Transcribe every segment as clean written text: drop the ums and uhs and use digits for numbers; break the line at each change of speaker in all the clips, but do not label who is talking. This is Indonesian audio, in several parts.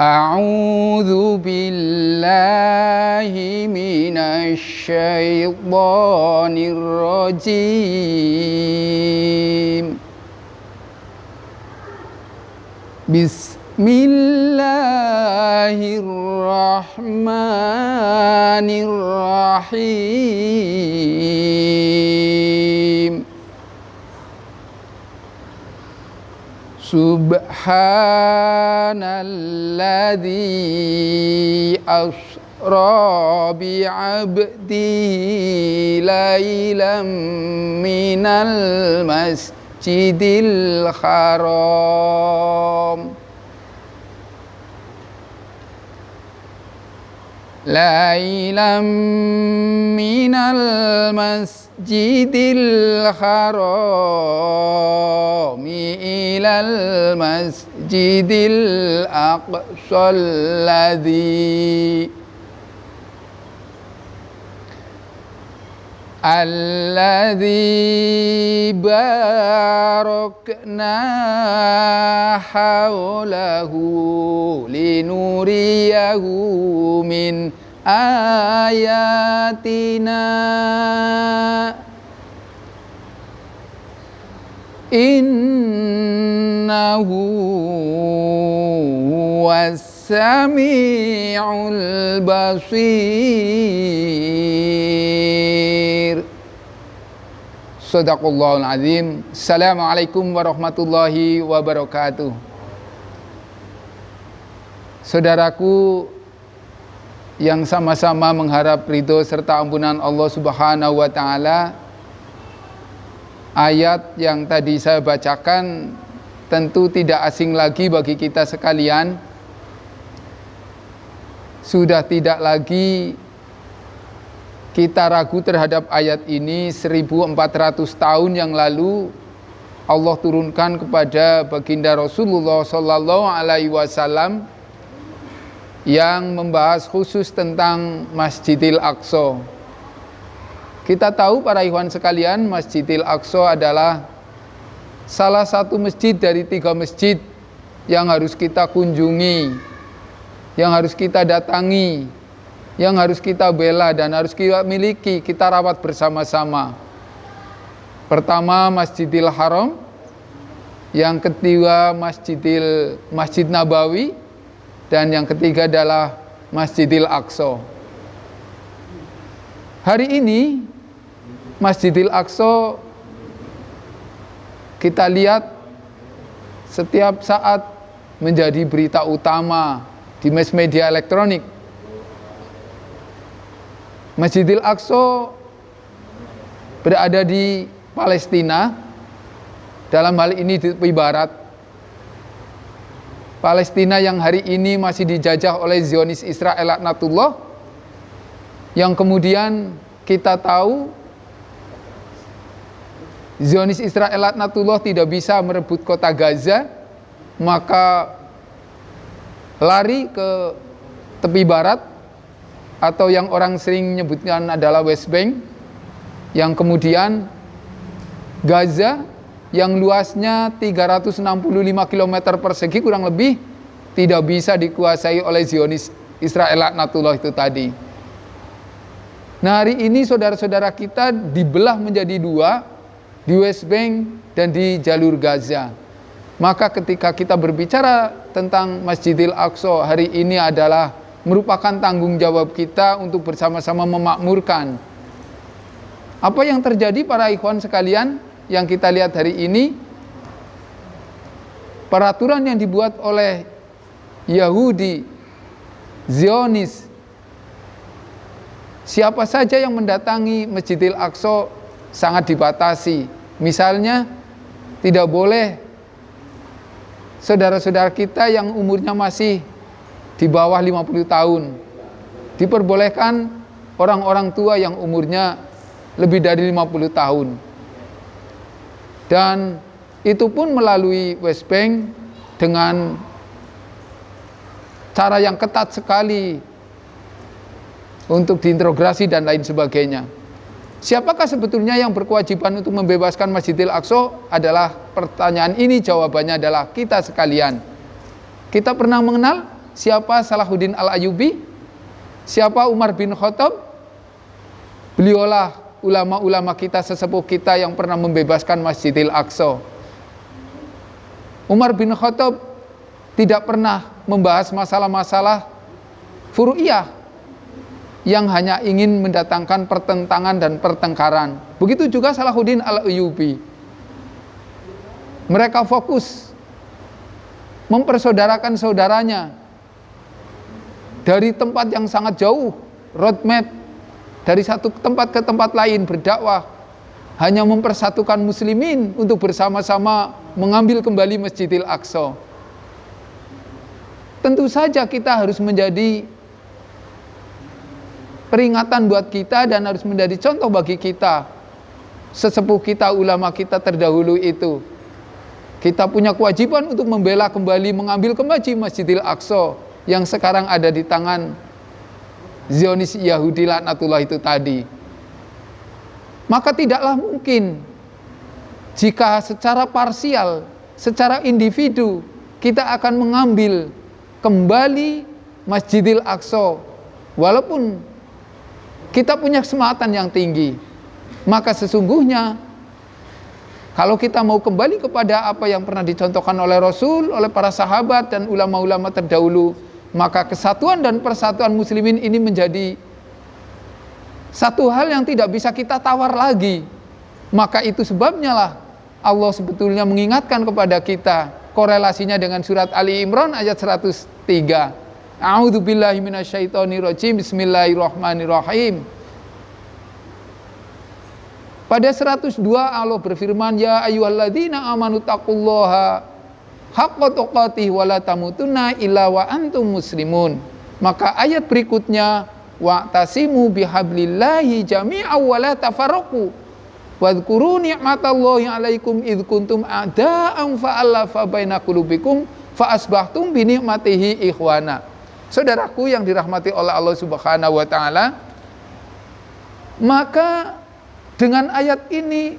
A'udzu billahi minasy syaithanir rajim. Bismillahirrahmanirrahim. Subhanalladzi asra bi'abdihi lailam minal masjidil haram lailam minal masjidil haram ilal masjidil aqsal alladzi barakna haulahu linuriyahu min ayatina innahu was-sami'ul basir. Shadaqallahul azim. Assalamualaikum warahmatullahi wabarakatuh. Saudaraku yang sama-sama mengharap ridho serta ampunan Allah Subhanahu wa taala, ayat yang tadi saya bacakan tentu tidak asing lagi bagi kita sekalian. Sudah tidak lagi kita ragu terhadap ayat ini. 1400 tahun yang lalu Allah turunkan kepada baginda Rasulullah sallallahu alaihi wasallam yang membahas khusus tentang Masjidil Aqsa. Kita tahu para ikhwan sekalian, Masjidil Aqsa adalah salah satu masjid dari 3 masjid yang harus kita kunjungi, yang harus kita datangi, yang harus kita bela dan harus kita miliki, kita rawat bersama-sama. Pertama Masjidil Haram, yang kedua Masjid Nabawi, dan yang ketiga adalah Masjidil Aqsa. Hari ini Masjidil Aqsa kita lihat setiap saat menjadi berita utama di mass media elektronik. Masjidil Aqsa berada di Palestina, dalam hal ini di tepi barat. Palestina yang hari ini masih dijajah oleh Zionis Israel laknatullah, yang kemudian kita tahu Zionis Israel laknatullah tidak bisa merebut kota Gaza, maka lari ke tepi barat atau yang orang sering menyebutkan adalah West Bank, yang kemudian Gaza yang luasnya 365 km persegi kurang lebih tidak bisa dikuasai oleh Zionis Israel laknatullah itu tadi. Nah, hari ini saudara-saudara kita dibelah menjadi 2, di West Bank dan di jalur Gaza. Maka ketika kita berbicara tentang Masjidil Aqsa hari ini adalah merupakan tanggung jawab kita untuk bersama-sama memakmurkan. Apa yang terjadi para ikhwan sekalian yang kita lihat hari ini, peraturan yang dibuat oleh Yahudi, Zionis, siapa saja yang mendatangi Masjidil Aqsa sangat dibatasi. Misalnya tidak boleh saudara-saudara kita yang umurnya masih di bawah 50 tahun. Diperbolehkan orang-orang tua yang umurnya lebih dari 50 tahun. Dan itu pun melalui West Bank dengan cara yang ketat sekali untuk diintegrasi dan lain sebagainya. Siapakah sebetulnya yang berkewajiban untuk membebaskan Masjidil Aqsa? Adalah pertanyaan ini, jawabannya adalah kita sekalian. Kita pernah mengenal Siapa Salahuddin Al-Ayyubi? Siapa Umar bin Khattab? Beliaulah ulama-ulama kita, sesepuh kita yang pernah membebaskan Masjidil Aqsa. Umar bin Khattab tidak pernah membahas masalah-masalah furu'iyah yang hanya ingin mendatangkan pertentangan dan pertengkaran. Begitu juga Salahuddin Al-Ayyubi. Mereka fokus mempersaudarakan saudaranya dari tempat yang sangat jauh, roadmap dari satu tempat ke tempat lain berdakwah, hanya mempersatukan muslimin untuk bersama-sama mengambil kembali Masjidil Aqsa. Tentu saja kita harus menjadi peringatan buat kita dan harus menjadi contoh bagi kita, sesepuh kita, ulama kita terdahulu itu. Kita punya kewajiban untuk membela kembali, mengambil kembali Masjidil Aqsa yang sekarang ada di tangan Zionis Yahudi laknatullah itu tadi. Maka tidaklah mungkin jika secara parsial, secara individu kita akan mengambil kembali Masjidil Aqsa walaupun kita punya kesematan yang tinggi. Maka sesungguhnya kalau kita mau kembali kepada apa yang pernah dicontohkan oleh Rasul, oleh para sahabat dan ulama-ulama terdahulu, maka kesatuan dan persatuan muslimin ini menjadi satu hal yang tidak bisa kita tawar lagi. Maka itu sebabnya lah Allah sebetulnya mengingatkan kepada kita, korelasinya dengan surat Ali Imran ayat 103. A'udzubillahi minasyaitonirrajim. Bismillahirrahmanirrahim. Pada 102 Allah berfirman, ya ayyuhalladzina amanu taqullaha haqqa tuqatih wa la tamutunna illa wa antum muslimun. Maka ayat berikutnya, wa'tasimu bihablillahi jami'an wa la tafarraqu wadhkuru ni'matallahi 'alaikum id kuntum a'da'an fa'alafa baina qulubikum fa asbahtum bi ni'matihi ikhwana. Saudaraku yang dirahmati oleh Allah Subhanahu wa taala, maka dengan ayat ini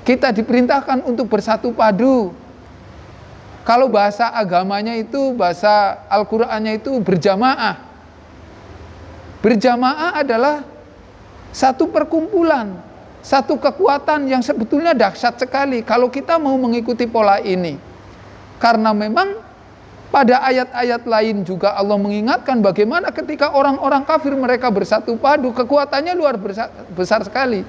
kita diperintahkan untuk bersatu padu. Kalau bahasa agamanya itu, bahasa Al-Qur'annya itu berjamaah. Berjamaah adalah satu perkumpulan, satu kekuatan yang sebetulnya dahsyat sekali kalau kita mau mengikuti pola ini. Karena memang pada ayat-ayat lain juga Allah mengingatkan bagaimana ketika orang-orang kafir mereka bersatu padu, kekuatannya luar besar sekali.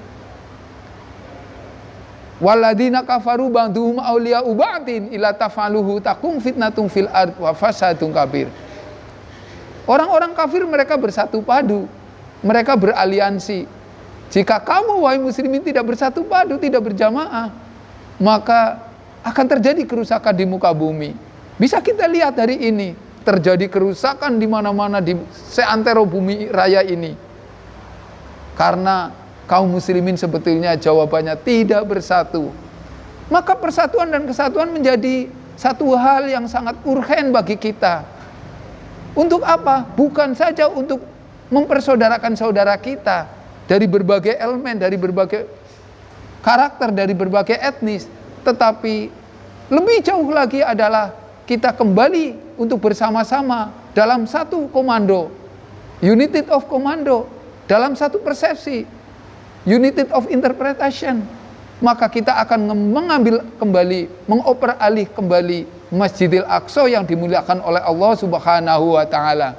Waladina kafaru ba'duhum awliya'u ba'din ila taf'aluhu takum fitnatun fil ard wa fasadun kabir. Orang-orang kafir mereka bersatu padu, mereka beraliansi. Jika kamu wahai muslimin tidak bersatu padu, tidak berjamaah, maka akan terjadi kerusakan di muka bumi. Bisa kita lihat dari ini, terjadi kerusakan di mana-mana di seantero bumi raya ini. Karena kaum muslimin sebetulnya jawabannya tidak bersatu. Maka persatuan dan kesatuan menjadi satu hal yang sangat urgen bagi kita. Untuk apa? Bukan saja untuk mempersaudarakan saudara kita dari berbagai elemen, dari berbagai karakter, dari berbagai etnis, tetapi lebih jauh lagi adalah kita kembali untuk bersama-sama dalam satu komando, unity of commando, dalam satu persepsi, unity of interpretation. Maka kita akan mengambil kembali, mengoper alih kembali Masjidil Aqsa yang dimuliakan oleh Allah Subhanahu wa taala.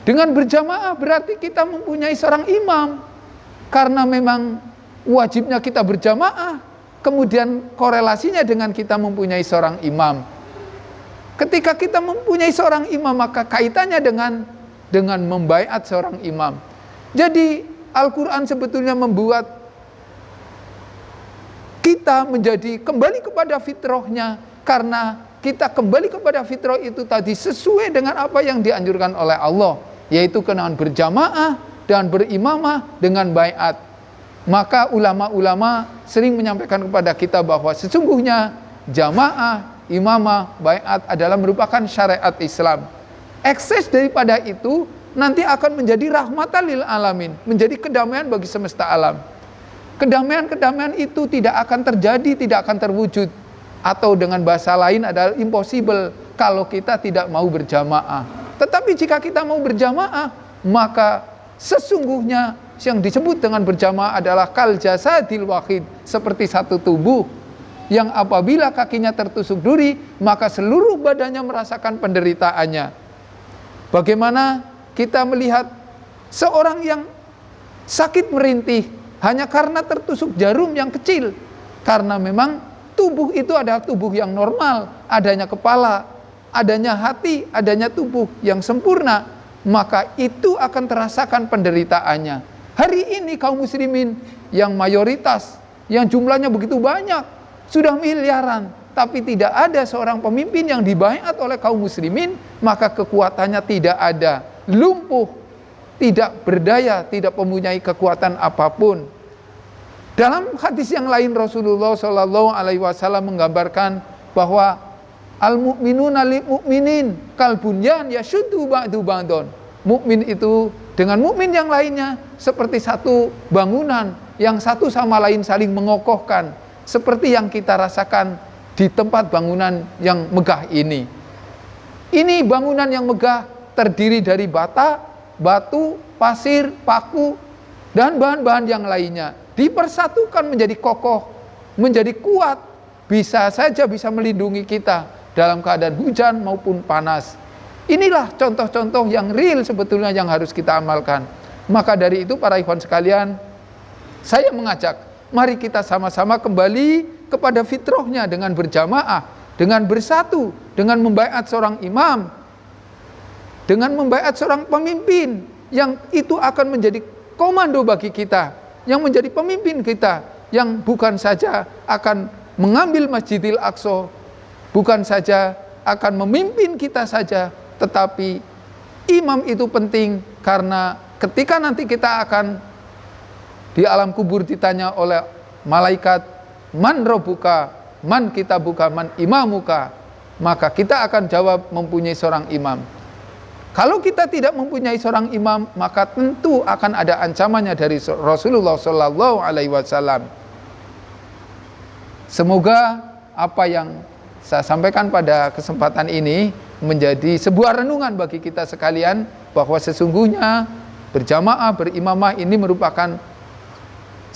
Dengan berjamaah berarti kita mempunyai seorang imam. Karena memang wajibnya kita berjamaah, kemudian korelasinya dengan kita mempunyai seorang imam. Ketika kita mempunyai seorang imam, maka kaitannya dengan membaiat seorang imam. Jadi Al-Quran sebetulnya membuat kita menjadi kembali kepada fitrahnya, karena kita kembali kepada fitrah itu tadi sesuai dengan apa yang dianjurkan oleh Allah, yaitu dengan berjamaah dan berimamah dengan baiat. Maka ulama-ulama sering menyampaikan kepada kita bahwa sesungguhnya jamaah, imamah, baiat adalah merupakan syariat Islam. Ekses daripada itu nanti akan menjadi rahmatan lil alamin, menjadi kedamaian bagi semesta alam. Kedamaian-kedamaian itu tidak akan terjadi, tidak akan terwujud, atau dengan bahasa lain adalah impossible, kalau kita tidak mau berjamaah. Tetapi jika kita mau berjamaah, maka sesungguhnya yang disebut dengan berjamaah adalah kal jasadil wahid, seperti satu tubuh yang apabila kakinya tertusuk duri, maka seluruh badannya merasakan penderitaannya. Bagaimana kita melihat seorang yang sakit merintih hanya karena tertusuk jarum yang kecil, karena memang tubuh itu adalah tubuh yang normal, adanya kepala, adanya hati, adanya tubuh yang sempurna, maka itu akan terasakan penderitaannya. Hari ini kaum muslimin yang mayoritas, yang jumlahnya begitu banyak, sudah miliaran, tapi tidak ada seorang pemimpin yang dibaiat oleh kaum muslimin, maka kekuatannya tidak ada, lumpuh, tidak berdaya, tidak mempunyai kekuatan apapun. Dalam hadis yang lain Rasulullah SAW menggambarkan bahwa al-mu'minuna lil mu'minin kal bunyan yashuddu ba'du ba'don. Mukmin itu dengan mukmin yang lainnya seperti satu bangunan yang satu sama lain saling mengokohkan, seperti yang kita rasakan di tempat bangunan yang megah ini. Ini bangunan yang megah terdiri dari bata, batu, pasir, paku, dan bahan-bahan yang lainnya. Dipersatukan menjadi kokoh, menjadi kuat, bisa saja bisa melindungi kita dalam keadaan hujan maupun panas. Inilah contoh-contoh yang real sebetulnya yang harus kita amalkan. Maka dari itu para ikhwan sekalian, saya mengajak, mari kita sama-sama kembali kepada fitrahnya dengan berjamaah, dengan bersatu, dengan membaiat seorang imam, dengan membaiat seorang pemimpin yang itu akan menjadi komando bagi kita, yang menjadi pemimpin kita, yang bukan saja akan mengambil Masjidil Aqsa, bukan saja akan memimpin kita saja, tetapi imam itu penting karena ketika nanti kita akan di alam kubur ditanya oleh malaikat, man robuka, man kitabuka, man imamuka, maka kita akan jawab mempunyai seorang imam. Kalau kita tidak mempunyai seorang imam, maka tentu akan ada ancamannya dari Rasulullah SAW. Semoga apa yang saya sampaikan pada kesempatan ini menjadi sebuah renungan bagi kita sekalian, bahwa sesungguhnya berjamaah, berimamah ini merupakan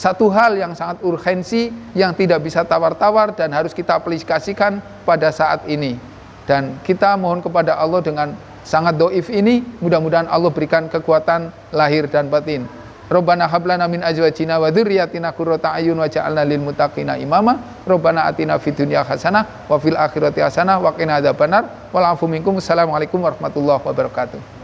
satu hal yang sangat urgensi, yang tidak bisa tawar-tawar dan harus kita aplikasikan pada saat ini. Dan kita mohon kepada Allah dengan sangat doif ini, mudah-mudahan Allah berikan kekuatan lahir dan batin. Rabbana hablana min azwajina wa dzurriyyatina qurrata a'yun waj'alna lil muttaqina imama. Rabbana atina fid dunya hasanah wa fil akhirati hasanah wa qina adzabannar. Wal afu minkum. Assalamualaikum warahmatullahi wabarakatuh.